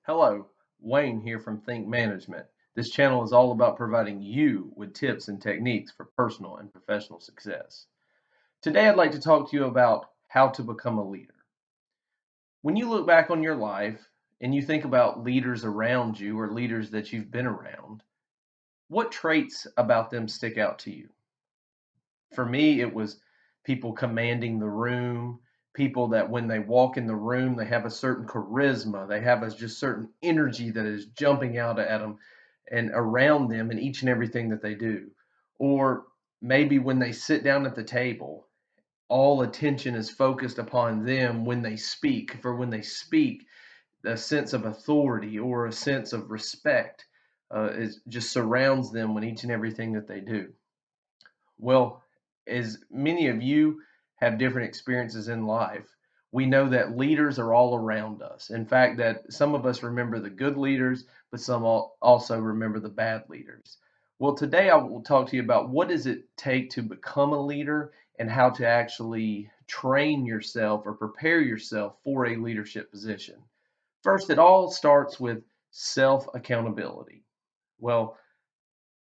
Hello, Wayne here from Think Management. This channel is all about providing you with tips and techniques for personal and professional success. Today, I'd like to talk to you about how to become a leader. When you look back on your life and you think about leaders around you or leaders that you've been around, what traits about them stick out to you? For me, it was people commanding the room, people that when they walk in the room, they have a certain charisma, they have a just certain energy that is jumping out at them and around them in each and everything that they do. Or maybe when they sit down at the table, all attention is focused upon them when they speak. For when they speak, a sense of authority or a sense of respect is just surrounds them when each and everything that they do. Well, as many of you have different experiences in life, we know that leaders are all around us. In fact, that some of us remember the good leaders, but some also remember the bad leaders. Well, today I will talk to you about what does it take to become a leader and how to actually train yourself or prepare yourself for a leadership position. First, it all starts with self accountability. Well,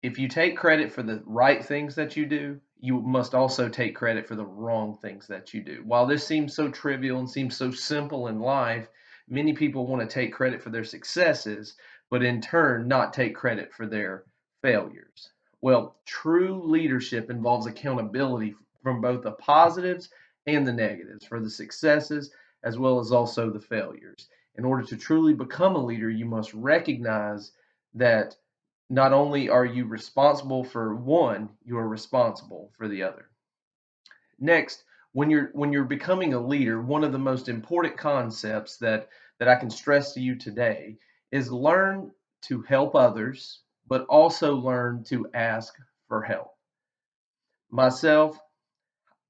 if you take credit for the right things that you do, you must also take credit for the wrong things that you do. While this seems so trivial and seems so simple in life, many people want to take credit for their successes, but in turn, not take credit for their failures. Well, true leadership involves accountability from both the positives and the negatives, for the successes as well as also the failures. In order to truly become a leader, you must recognize that not only are you responsible for one, you are responsible for the other. Next, when you're becoming a leader, one of the most important concepts that I can stress to you today is learn to help others, but also learn to ask for help. Myself,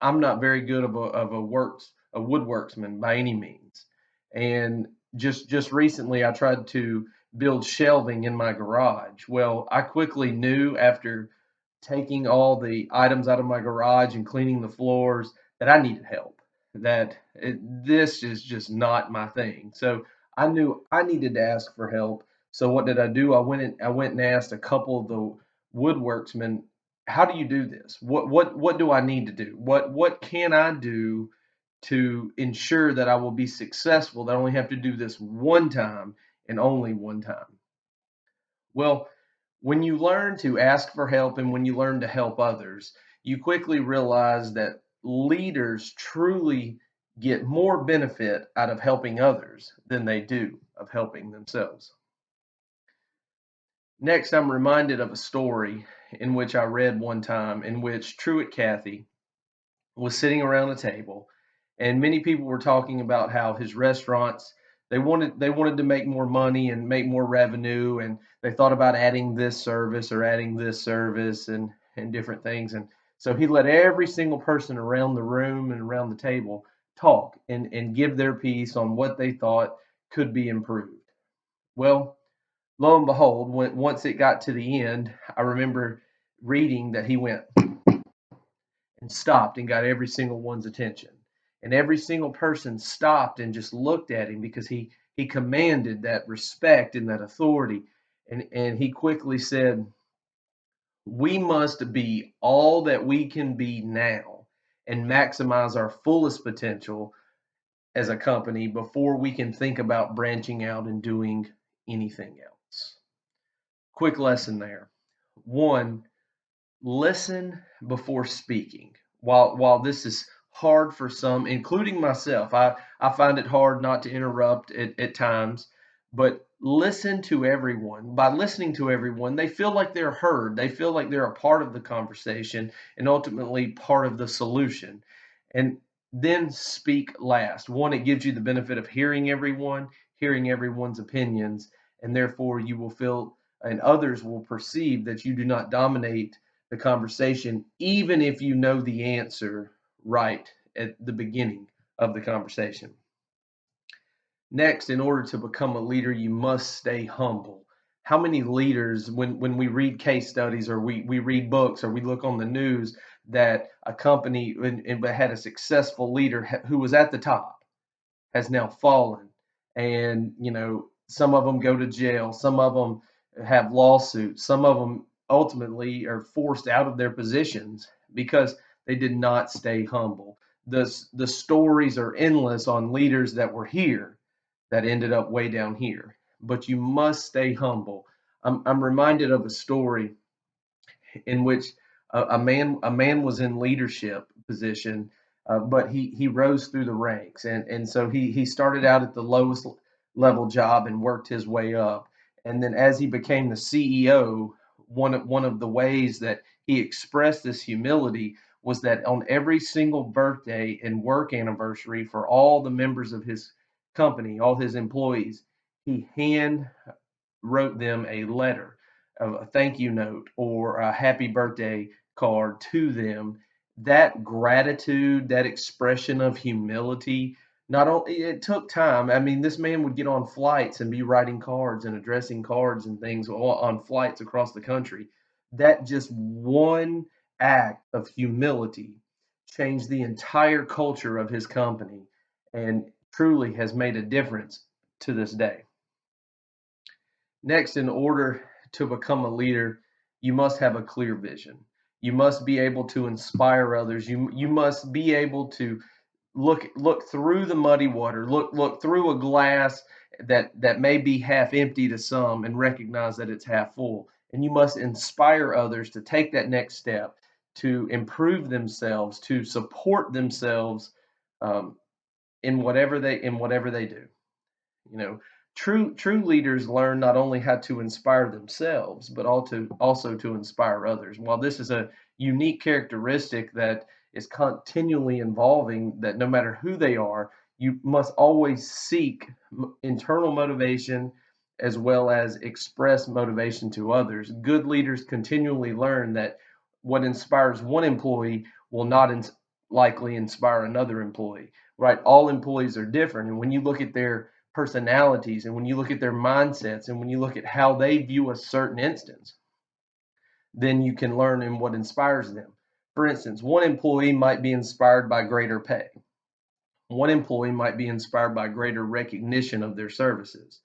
I'm not very good of a woodworksman by any means. And just recently I tried to build shelving in my garage. Well, I quickly knew after taking all the items out of my garage and cleaning the floors that I needed help. This is just not my thing. So I knew I needed to ask for help. So what did I do? I went and asked a couple of the woodworksmen, how do you do this? What do I need to do? What can I do to ensure that I will be successful? That I only have to do this one time and only one time. Well, when you learn to ask for help and when you learn to help others, you quickly realize that leaders truly get more benefit out of helping others than they do of helping themselves. Next, I'm reminded of a story in which I read one time in which Truett Cathy was sitting around a table and many people were talking about how his restaurants they wanted to make more money and make more revenue, and they thought about adding this service or adding this service and different things. And so he let every single person around the room and around the table talk and give their piece on what they thought could be improved. Well, lo and behold, once it got to the end, I remember reading that he went and stopped and got every single one's attention. And every single person stopped and just looked at him because he commanded that respect and that authority. And he quickly said, we must be all that we can be now and maximize our fullest potential as a company before we can think about branching out and doing anything else. Quick lesson there. One, listen before speaking. While this is hard for some, including myself, I find it hard not to interrupt at times, but listen to everyone. By listening to everyone, they feel like they're heard. They feel like they're a part of the conversation and ultimately part of the solution. And then speak last. One, it gives you the benefit of hearing everyone, hearing everyone's opinions, and therefore you will feel and others will perceive that you do not dominate the conversation, even if you know the answer right at the beginning of the conversation. Next, in order to become a leader, you must stay humble. How many leaders, when we read case studies or we read books or we look on the news, that a company and had a successful leader who was at the top has now fallen and Some of them go to jail. Some of them have lawsuits. Some of them ultimately are forced out of their positions because they did not stay humble. The stories are endless on leaders that were here that ended up way down here. But you must stay humble. I'm reminded of a story in which a man was in leadership position, but he rose through the ranks, and so he started out at the lowest level job and worked his way up, and then as he became the CEO, one of the ways that he expressed this humility was that on every single birthday and work anniversary for all the members of his company, all his employees, he hand wrote them a letter, a thank you note, or a happy birthday card to them. That gratitude, that expression of humility, not only it took time. I mean, this man would get on flights and be writing cards and addressing cards and things on flights across the country. That just one act of humility changed the entire culture of his company and truly has made a difference to this day. Next, in order to become a leader, you must have a clear vision. You must be able to inspire others. You must be able to look through the muddy water, look through a glass that may be half empty to some and recognize that it's half full. And you must inspire others to take that next step, to improve themselves, to support themselves um, in whatever they do. You know, true leaders learn not only how to inspire themselves, but also to inspire others. While this is a unique characteristic that is continually evolving, that no matter who they are, you must always seek internal motivation as well as express motivation to others. Good leaders continually learn that what inspires one employee will not likely inspire another employee, right? All employees are different. And when you look at their personalities and when you look at their mindsets and when you look at how they view a certain instance, then you can learn in what inspires them. For instance, one employee might be inspired by greater pay. One employee might be inspired by greater recognition of their services.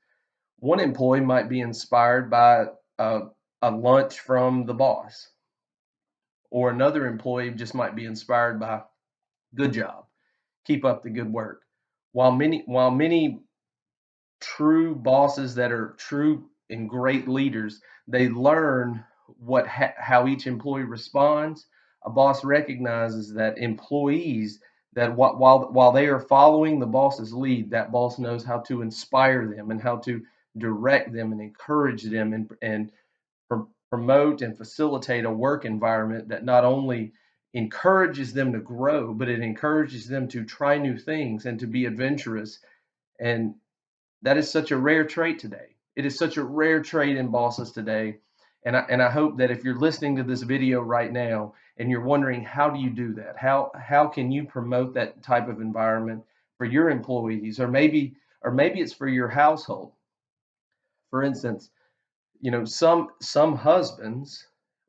One employee might be inspired by a lunch from the boss, or another employee just might be inspired by good job, keep up the good work. While many true bosses that are true and great leaders, they learn how each employee responds. A boss recognizes that employees that while they are following the boss's lead, that boss knows how to inspire them and how to direct them and encourage them and promote and facilitate a work environment that not only encourages them to grow, but it encourages them to try new things and to be adventurous. And that is such a rare trait today. It is such a rare trait in bosses today. And I hope that if you're listening to this video right now and you're wondering how do you do that? How can you promote that type of environment for your employees, or maybe it's for your household. For instance, some husbands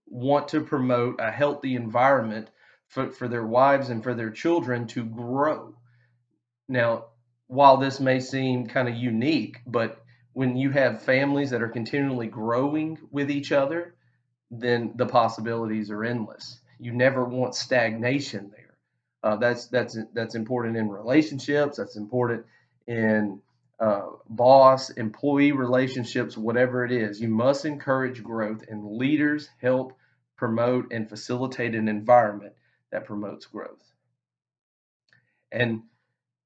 want to promote a healthy environment for their wives and for their children to grow. Now, while this may seem kind of unique, but when you have families that are continually growing with each other, then the possibilities are endless. You never want stagnation there. That's important in relationships. That's important in boss employee relationships. Whatever it is, you must encourage growth, and leaders help promote and facilitate an environment that promotes growth. And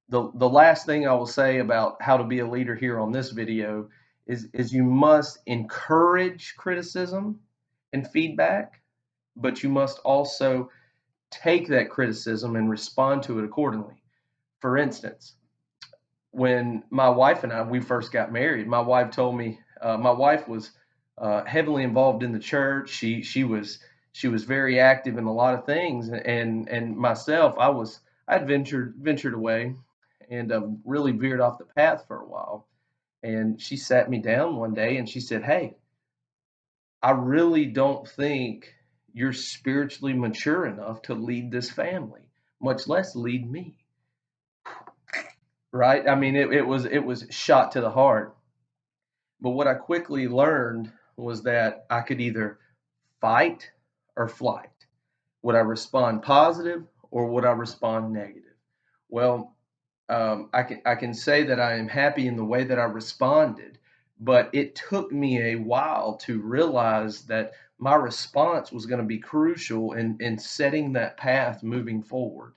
the last thing I will say about how to be a leader here on this video is you must encourage criticism and feedback, but you must also take that criticism and respond to it accordingly. For instance, when my wife and we first got married, my wife told me my wife was heavily involved in the church. She was very active in a lot of things, and myself, I'd ventured away and really veered off the path for a while. And she sat me down one day and she said, "Hey, I really don't think you're spiritually mature enough to lead this family, much less lead me." Right? I mean, it was shot to the heart. But what I quickly learned was that I could either fight or flight. Would I respond positive or would I respond negative? Well, I can say that I am happy in the way that I responded, but it took me a while to realize that my response was going to be crucial in setting that path moving forward.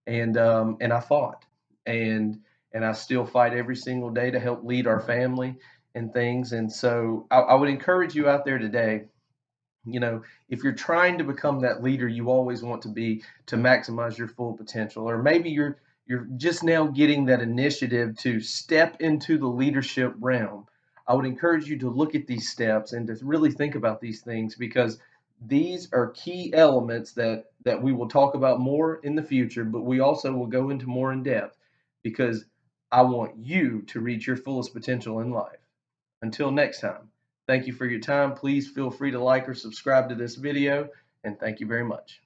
And I fought, and and I still fight every single day to help lead our family and things. And so I would encourage you out there today, if you're trying to become that leader you always want to be, to maximize your full potential, or maybe you're just now getting that initiative to step into the leadership realm, I would encourage you to look at these steps and to really think about these things, because these are key elements that we will talk about more in the future, but we also will go into more in depth, because I want you to reach your fullest potential in life. Until next time, thank you for your time. Please feel free to like or subscribe to this video, and thank you very much.